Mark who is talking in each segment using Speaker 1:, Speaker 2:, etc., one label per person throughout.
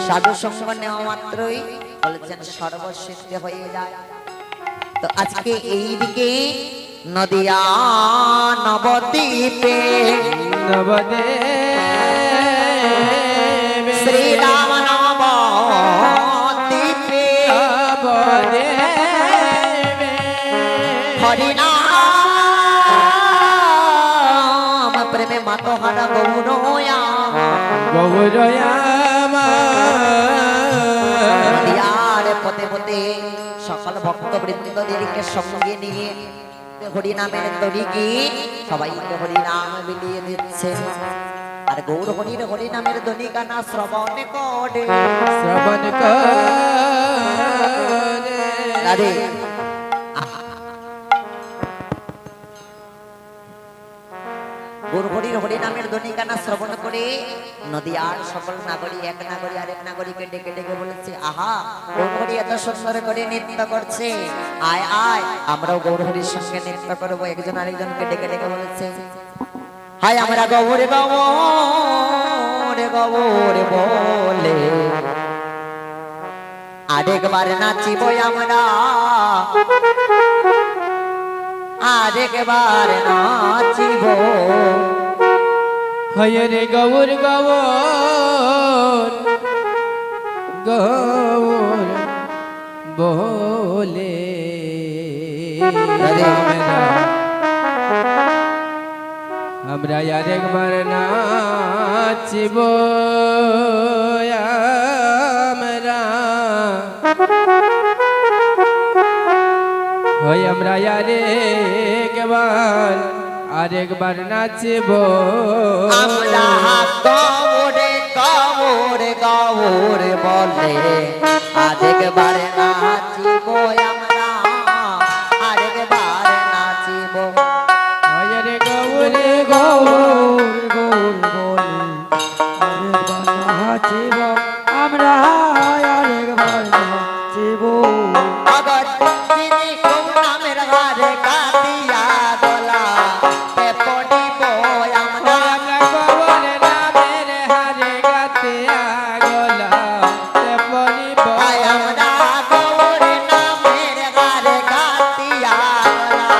Speaker 1: সাধু সঙ্গ নেওয়া মাত্রই বলেছেন সর্বসিদ্ধি হয়ে যায়। তো আজকে এই দিকে নদিয়া নবদ্বীপে শ্রীরাম নবদ্বীপে হরিনাম প্রেমে মাতোহারা গৌরয়া নদিয়ার পথে পথে সকল ভক্তবৃন্দদেরকে সঙ্গে নিয়ে হরিনামের তরিকে সবাইকে হরিনাম বিলিয়ে দিচ্ছে। আর গৌর হরির হরিনামের ধ্বনি গানা শ্রবণ করে রাধে গৌর হরির হরিনামের ধ্বনি গানা শ্রবণ করে নদিয়ার সকল নাগরী এক নাগরী আরেক নাগরীকে ডেকে ডেকে বলেছে, আহা গৌর হরি এত সুন্দর করে নৃত্য করছে, আয় আয় আমরাও গৌর হরির সঙ্গে নৃত্য করবো। একজন আরেকজনকে ডেকে ডেকে বলেছে, হায় আমরা গৌর গৌর গৌর বলে আরেকবার নাচিব আমরা, আরেকবার নাচিব।
Speaker 2: হায় রে গৌর গৌর গৌর বলে আমরা আরেকবার নাচিব, আমরা হয় আমরা আরেকবার নাচিব,
Speaker 1: আমরা গৌরে গৌরে গৌর বলে আরেকবার নাচিব, আমরা আরেকবার নাচিব।
Speaker 2: হয় রে গৌর গৌর গৌর বলে আরেকবার নাচিব, আমরা আরেকবার নাচিব।
Speaker 1: अगर जिनी को नामेर हारे कातिया गला पे पड़ी बोय हमरा
Speaker 2: गौर नामेर हारे कातिया गला पे पड़ी बोय
Speaker 1: आय हमरा गौर नामेर हारे कातिया गला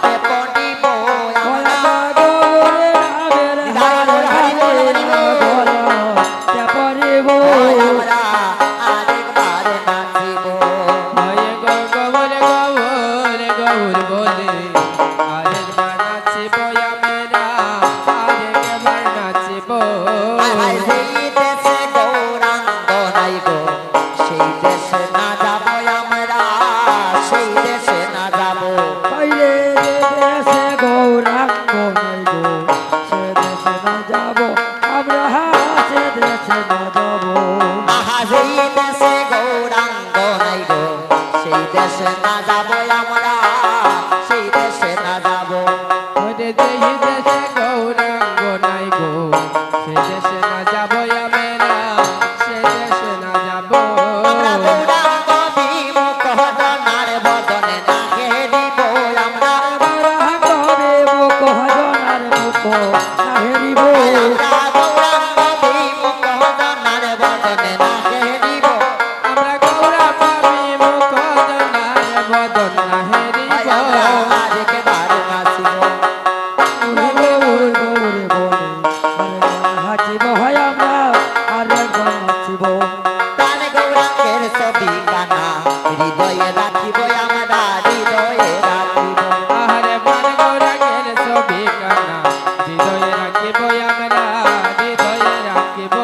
Speaker 1: पे पड़ी बोय हमरा
Speaker 2: गौर नामेर हारे कातिया गला पे पड़ी बोय
Speaker 1: हमरा आरेक बार नाचिबो।
Speaker 2: गौर गौर गौर बोले आरेकবার নাচিব, আমরা আরেকবার নাচিব।
Speaker 1: आय সেই দেশে গৌরাঙ্গ নাই গো, সেই দেশে না যাবো আমরা, সেই দেশে না যাবো।
Speaker 2: বাইরে দেশে গৌরাঙ্গ নাই গো, সে দেশে না যাব, আমরা সে দেশে না যাব।
Speaker 1: আহা সেই দেশে গৌরাঙ্গ নাই গো, সেই দেশে না যাবো আমরা, সেই দেশে না যাবো।
Speaker 2: ওরে যেই দেশে গৌরাঙ্গ নাই গো, সে দেশে না যাব, আমরা সে দেশে না যাব।
Speaker 1: আমরা গৌরাঙ্গ বিমুখ হজনার বদনে না হেরিব, আমরা
Speaker 2: গৌরাঙ্গ বিমুখ হজনার মুখ না হেরিব,
Speaker 1: আমরা গৌরাঙ্গ বিমুখ হজনার বদনে না হেরিব।
Speaker 2: আমরা গৌরাঙ্গ বিমুখ হজনার বদন না হেরিব।
Speaker 1: আমরা আরেকবার নাচিব।
Speaker 2: গৌর গৌর বলে আরেকবার নাচিব, হয় আমরা আরেকবার নাচিব।
Speaker 1: প্রাণ গৌরাঙ্গের ছবি কানা হৃদয়ে রাখিব, আমরা হৃদয়ে রাখিব।
Speaker 2: আহারে প্রাণ গৌরাঙ্গের ছবি কানা হৃদয়ে রাখিব, আমরা হৃদয়ে রাখিব।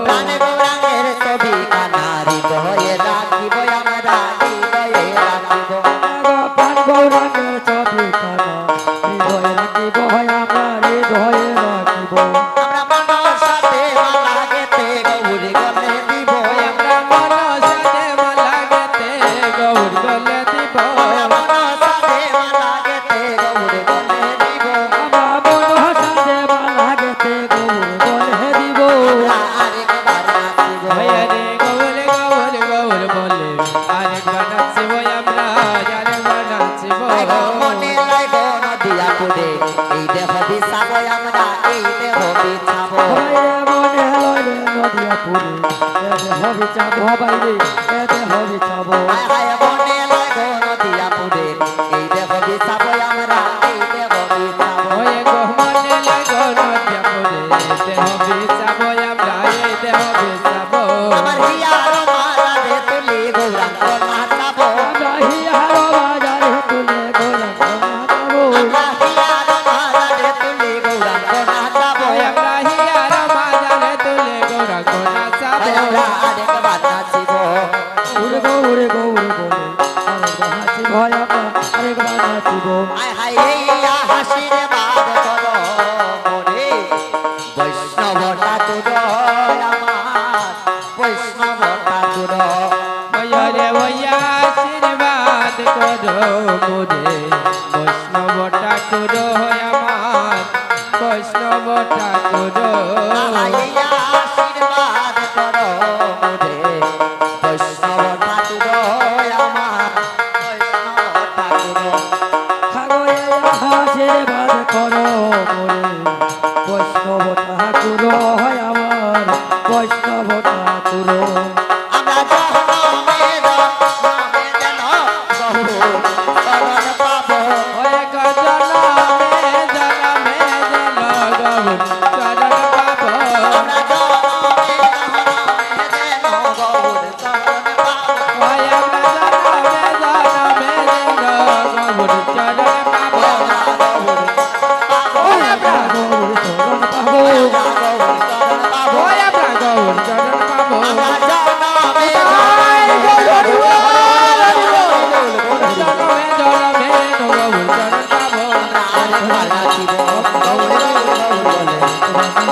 Speaker 1: প্রাণ গৌরাঙ্গের ছবি কানা হৃদয়ে রাখিব, আমরা হৃদয়ে রাখিব।
Speaker 2: প্রাণ গৌরাঙ্গের ছবি কানা হৃদয়ে
Speaker 1: পুরে এই দেহ বিছাবো আমরা এই দেহ বিছাবো
Speaker 2: বাইরে মনে লয় রে নদিয়া পুরে এ দেহ বিচাবো বাইরে এ দেহ বিচাবো
Speaker 1: হায় হায় মনে লাগো নদিয়া পুরে এই দেহ বিছাবো আমরা এই দেহ বিছাবো
Speaker 3: ওই গো মনে লাগো নদিয়া পুরে দেহ বিছাবো আমরা এই দেহ বিছাবো
Speaker 1: আমার হিয়ার মারাদে তুলি গৌরাঙ্গ নাচাবো
Speaker 2: আমরা হিয়ারো বাজারে তুলে গৌরাঙ্গ নাচাবো
Speaker 1: আমরা হিয়ার মারাদে তুলি গৌরাঙ্গ নাচাবো
Speaker 3: ওই আমরা হিয়ার বাজারে তুলে গৌরাঙ্গ নাচাবো
Speaker 1: আমরা আরেকবার নাচিব
Speaker 2: উড়ে গো উড়ে গো উড়ে গো আরেকবার নাচিব হয় আমরা আরেকবার নাচিব
Speaker 1: হায় হায় এই হাসির বাদ করো মোরে বৈষ্ণব ঠাকুর আমার বৈষ্ণব ঠাকুর
Speaker 3: ওরে ওয়া আশীর্বাদ করো মোরে বৈষ্ণব ঠাকুর আমার বৈষ্ণব ঠাকুর
Speaker 1: আইয়া আশীর্বাদ করো মোরে বৈষ্ণব ঠাকুর আমার বৈষ্ণব ঠাকুর
Speaker 2: খাগয়ে আশীর্বাদ করো মোরে বৈষ্ণব ঠাকুর হয় আমার বৈষ্ণব ঠাকুর
Speaker 1: আমরা জনমে জনমে যেন বহু শরণ পাবো
Speaker 3: ওরে গজনমে জনমে যেন গৌর চরণ পাবো
Speaker 1: আমরা জনমে যেন বহু শরণ পাবো
Speaker 3: ওই আমরা জনমে যেন গৌর চরণ পাবো ওই আমরা
Speaker 2: গৌর চরণ পাবো
Speaker 3: ওই আমরা গৌর চরণ পাবো জনমে জনমে গৌর চরণ পাবো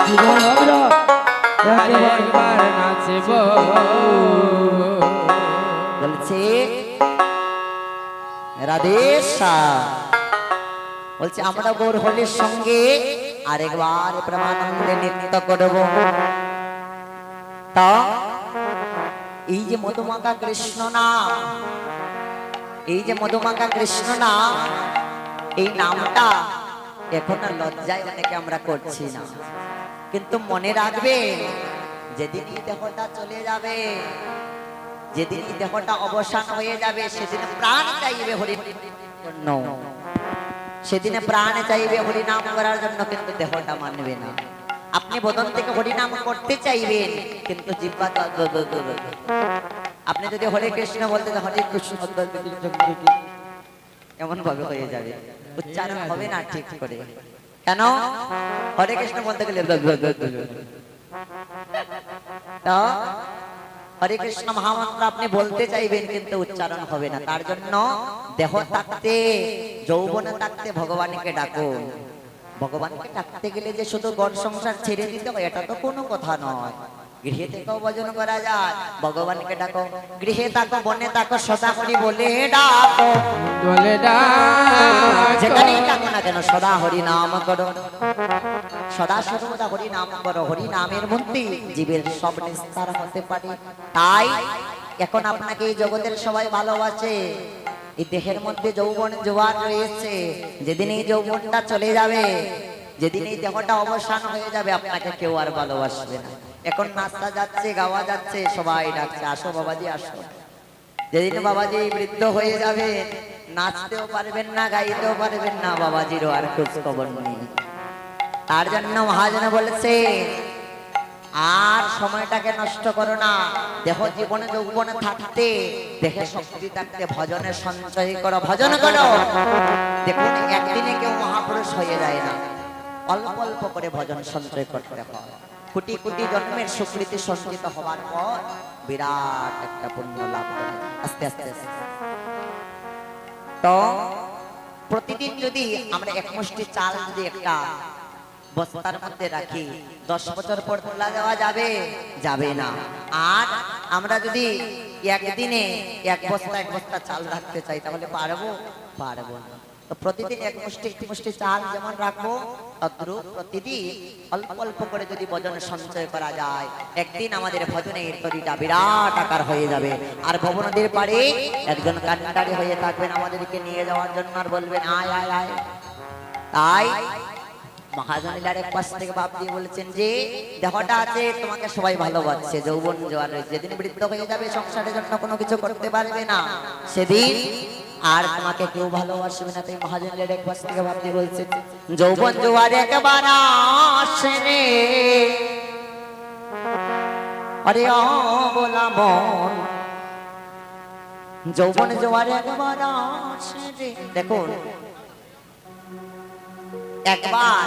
Speaker 2: জীবন আমরা একেবারে
Speaker 3: একবার নাচব
Speaker 1: বলছে রাধেশ্যাম বলছে আমরা গৌর হরির সঙ্গে আরেকবার প্রেমানন্দে নৃত্য করব তা এই যে মধুমাখা কৃষ্ণ নাম এই যে মধুমাখা কৃষ্ণ নাম এই নামটা এখন আর লজ্জায় অনেকে আমরা করছি না কিন্তু মনে রাখবে যেদিন এই দেহটা চলে যাবে যেদিন এই দেহটা অবসান হয়ে যাবে সেদিন প্রাণ চাইবে হরির জন্য সেদিনে প্রাণ চাইবে হরিনাম করার জন্য কিন্তু দেহটা মানবে না আপনি বদন থেকে হরিনাম করতে চাইবেন কিন্তু জিহ্বা আপনি যদি হরে কৃষ্ণ বলতে হরে কৃষ্ণ এমন ভাবে হয়ে যাবে উচ্চারণ হবে না ঠিক করে কেন হরে কৃষ্ণ বলতে গেলে তো হরে কৃষ্ণ মহামন্ত্র আপনি বলতে চাইবেন কিন্তু উচ্চারণ হবে না তার জন্য দেহ থাকতে যৌবনে থাকতে ভগবানকে ডাকো ভগবানকে ডাকতে গেলে যে শুধু ঘর সংসার ছেড়ে দিতে হয় এটা তো কোনো কথা নয় গৃহে থেকেও ভজন করা যায় ভগবানকে ডাকো গৃহে থাকো বনে থাকো সদা হরি বলে ডাকো
Speaker 3: বলে ডাক
Speaker 1: যেখানেই ডাকো না কেন সদা হরি নাম করো সদা সর্বদা হরি নাম করো হরি নামের মধ্যে জীবের সব নিস্তার হতে পারে তাই এখন আপনাকে এই জগতের সবাই ভালোবাসে এই দেহের মধ্যে যৌবন জোয়ার রয়েছে যেদিন এই যৌবনটা চলে যাবে যেদিন এই দেহটা অবসান হয়ে যাবে আপনাকে কেউ আর ভালোবাসবে না এখন নাচটা যাচ্ছে গাওয়া যাচ্ছে সবাই ডাকছে আসো বাবাজি আসো যেদিন বাবাজি বৃদ্ধ হয়ে যাবে নাচতেও পারবেন না গাইতেও পারবেন না বাবাজিরও আর খোঁজ খবর নেই তার জন্য মহাজন বলেছে আর সময়টাকে নষ্ট করো না দেহ জীবনে যৌবনে থাকতে দেহে শক্তি থাকতে ভজনের সঞ্চয় করো ভজন করো দেখুন একদিনে কেউ মহাপুরুষ হয়ে যায় না অল্প অল্প করে ভজন সঞ্চয় করতে হয় কোটি কোটি জন্মের সুকৃতি সঞ্চিত হওয়ার পর বিরাট একটা পুণ্য লাভ করে আস্তে আস্তে আস্তে তো প্রতিদিন যদি আমরা এক মুষ্টি চাল যদি একটা বস্তার মধ্যে রাখি 10 বছর পর তোলা দেওয়া যাবে যাবে না আর আমরা যদি একদিনে এক বস্তা চাল রাখতে চাই তাহলে পারবো পারবো না তো প্রতিদিন এক মুষ্টি চাল যেমন রাখবো তদ্রূপ প্রতিদিন অল্প অল্প করে যদি ভজনে সঞ্চয় করা যায় একদিন আমাদের ভজনের তরিটা বিরাট আকার হয়ে যাবে আর ভব নদীর পাড়ে একজন কান্ডারি হয়ে থাকবেন আমাদেরকে নিয়ে যাওয়ার জন্য আর বলবেন আয় আয় আয় তাই মহাজনীলার এক পাশ থেকে বাপ দিয়ে বলেছেন যে দেহটা আছে তোমাকে সবাই ভালোবাসছে, যৌবন জোয়ার রয়েছে, যেদিন বৃদ্ধ হয়ে যাবে সংসারের জন্য কোনো কিছু করতে পারবে না, সেদিন আর তোমাকে কেউ ভালোবাসবে না। তাই মহাজনীলার এক পাশ থেকে বাপ দিয়ে বলছে যৌবন জোয়ার একবার আসে রে, আরে অবলা মন, যৌবন জোয়ার একবার আসে রে। দেখুন একবার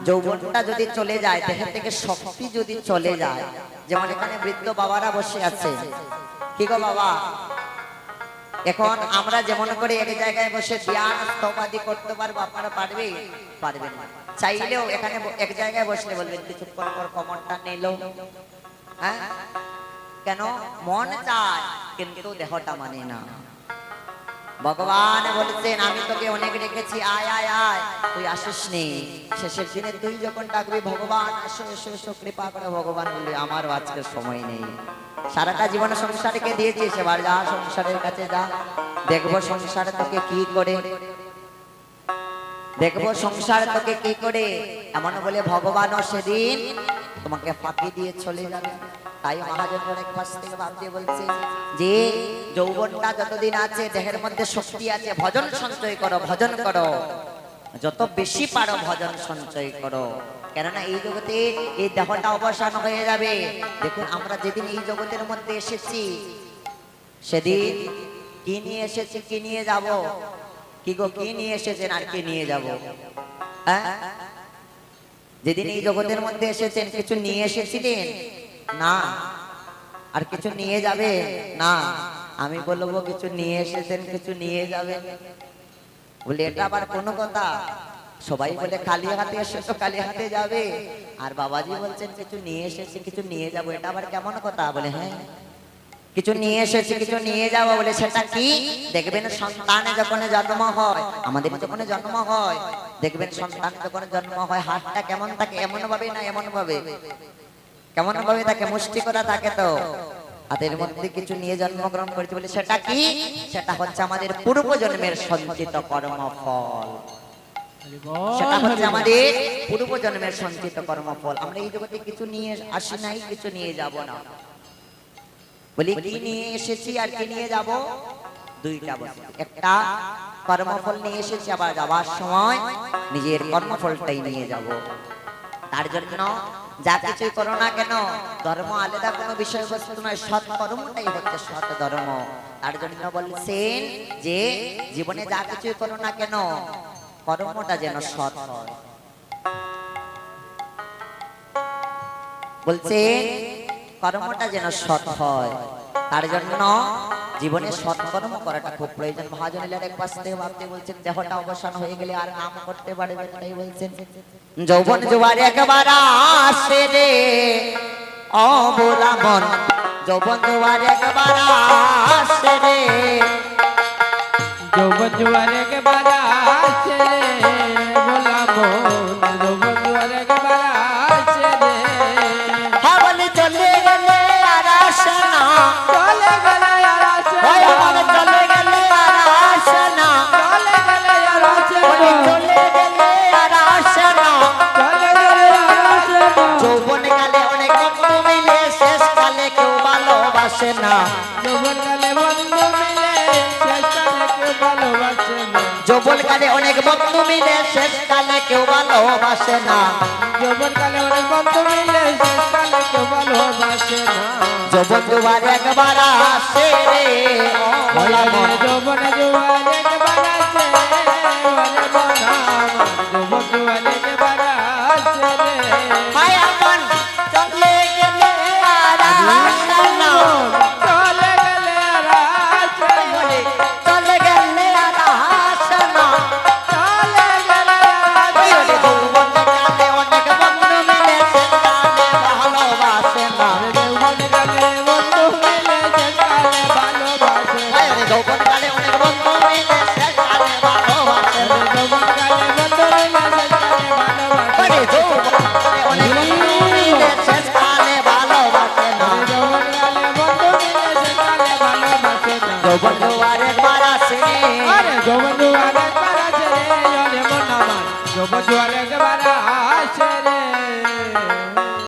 Speaker 1: যৌবনটা যদি চলে যায়, দেহের থেকে শক্তি যদি চলে যায়, যেমন এখানে বৃদ্ধ বাবারা বসে আছে, কি গো বাবা, এখন আমরা যেমন করে এক জায়গায় বসে ধ্যান স্তবাদি করতে পারবো, আপনারা পারবে? পারবেন না। চাইলেও এখানে এক জায়গায় বসলে বলবেন কিছুক্ষণ পর কমরটা নিল, হ্যাঁ কেন? মন চায় কিন্তু দেহটা মানে না। ভগবান বলছেন আমি তোকে অনেক ডেকেছি, আয় আয় আয়, তুই আসিস নি। শেষের দিনে তুই যখন ডাকবি ভগবান আসো এসো এসো, কৃপা করে ভগবান বলবে আমারও আজকে সময় নেই। সারাটা জীবন সংসারকে দিয়েছিস, এবার যা সংসারের কাছে যা, দেখবো সংসার তোকে কি করে, দেখবো সংসার তোকে কি করে। এমন বলে ভগবানও সেদিন তোমাকে ফাঁকি দিয়ে চলে যাবে। তাই মহাজনের এক পাশ থেকে বাপ দিয়ে বলছে যে যৌবনটা যতদিন আছে, দেহের মধ্যে শক্তি আছে, ভজন সঞ্চয় করো, ভজন করো, যত বেশি পারো ভজন সঞ্চয় করো, কেননা এই জগতে এই দেহটা অবসান হয়ে যাবে। দেখুন আমরা যেদিন এই জগতের মধ্যে এসেছি, সেদিন কি নিয়ে এসেছি, কি নিয়ে যাব, কি গো কি নিয়ে এসেছেন আর কি নিয়ে যাব? হ্যাঁ, যেদিন এই জগতের মধ্যে এসেছেন কিছু নিয়ে এসেছিলেন না, আর কিছু নিয়ে যাবে না। আমি বলবো কিছু নিয়ে এসেছেন, কিছু নিয়ে যাবেন, বলে এটা আবার কোনো কথা? সবাই বলে খালি হাতে এসে তো খালি হাতে যাবে, আর বাবাজি বলছেন কিছু নিয়ে এসেছি, কিছু নিয়ে যাবো, এটা আবার কেমন কথা? বলে হ্যাঁ কিছু নিয়ে এসেছি, কিছু নিয়ে যাবো। বলে সেটা কি? দেখবেন সন্তান যখন জন্ম হয়, আমাদের যখন জন্ম হয়, দেখবেন সন্তান যখন জন্ম হয় হাতটা কেমন থাকে? এমন ভাবে না এমন ভাবে? কেমন ভাবে তাকে মুষ্টি করা থাকে, তো হাতের মধ্যে কিছু নিয়ে জন্মগ্রহণ করেছে। বলে সেটা কি? সেটা হচ্ছে আমাদের পূর্ব জন্মের সঞ্চিত কর্মফল, সেটা হচ্ছে আমাদের পূর্ব জন্মের সঞ্চিত কর্মফল। আমরা এই জগতে কিছু নিয়ে আসি নাই, কিছু নিয়ে যাব না। বলি কি নিয়ে এসেছি আর কি নিয়ে যাব? দুইটা বস্তু, একটা কর্মফল নিয়ে এসেছি, আবার যাবার সময় নিজের কর্মফলটাই নিয়ে যাব। তার জন্য যা কিছুই করো না কেন, ধর্ম আলাদা কোনো বিষয়বস্তু নয়, সৎ কর্মটাই হচ্ছে সৎ ধর্ম। তার জন্য বলছেন যে জীবনে যা কিছুই করো না কেন, কর্মটা যেন সৎ হয়। বলছেন কর্মটা যেন সৎ হয়, তার জন্য জীবনে সৎকর্ম করাটা খুব প্রয়োজন। মহাজনীলার এক পাশ থেকে ভাবতে বলছেন দেহটা অবসান হয়ে গেলে আর নাম করতে পারবেন, তাই বলছেন যৌবন জোয়ার একবার আসে রে অবলা মন, যৌবন জোয়ার একবার আসে রে,
Speaker 3: যৌবন জোয়ার একবার আসে রে ভোলা মন, যৌবন জোয়ার একবার আসে রে।
Speaker 1: বলে চলে গেলে আর আসে না,
Speaker 3: চলে গেলে আর আসে না,
Speaker 1: বলে চলে গেলে আর আসে না,
Speaker 3: চলে গেলে আর আসে
Speaker 1: বলে
Speaker 3: না,
Speaker 1: চলে গেলে আর আসে না।
Speaker 3: চলে গেলে আর আসে না।
Speaker 1: যৌবন কালে অনেক বন্ধু মিলে, শেষ কালে কেউ ভালোবাসে না।
Speaker 3: যৌবন কালে বন্ধু মিলে, শেষ কালে কেউ ভালোবাসে না।
Speaker 1: যৌবন কালে অনেক বন্ধু মিলে, শেষ কালে কেউ ভালোবাসে না।
Speaker 3: যৌবন কালে অনেক বন্ধু মিলে, শেষ কালে কেউ ভালোবাসে না।
Speaker 1: যৌবন জোয়ার একবার আসে রে অবলা মন,
Speaker 3: যৌবন জোয়ার একবার আসে ওরে মনা মন, যৌবন জোয়ার একবার আসে রে।
Speaker 1: হায় আপন চলে গেলে আর আসে না,
Speaker 3: চলে গেলে আর আসে না,
Speaker 1: বলে চলে গেলে আর আসে না।
Speaker 3: চলে গেলে আর
Speaker 1: ওই
Speaker 3: আসে
Speaker 1: রে
Speaker 3: না।
Speaker 1: যৌবন কালে অনেক বন্ধু মিলে, শেষ কালে ভালোবাসে না।
Speaker 3: যৌবন কালে বন্ধু মিলে, শেষ কালে ভালোবাসে না।
Speaker 1: হায় রে যৌবন কালে অনেক বন্ধু মিলে, শেষ কালে ভালোবাসে না।
Speaker 3: যৌবন কালে বন্ধু মিলে, শেষ কালে ভালোবাসে
Speaker 1: ওরে
Speaker 3: না।
Speaker 1: যৌবন কালে অনেক বন্ধু মিলে, শেষ কালে ভালোবাসে না।
Speaker 3: যৌবন কালে বন্ধু মিলে, শেষ কালে ভালোবাসে না।
Speaker 1: যৌবন জোয়ার একবার আসে,
Speaker 3: আরে যৌবন জোয়ার একবার আসে রে ওরে মন আমার, বন্ধু আরেকবার আসে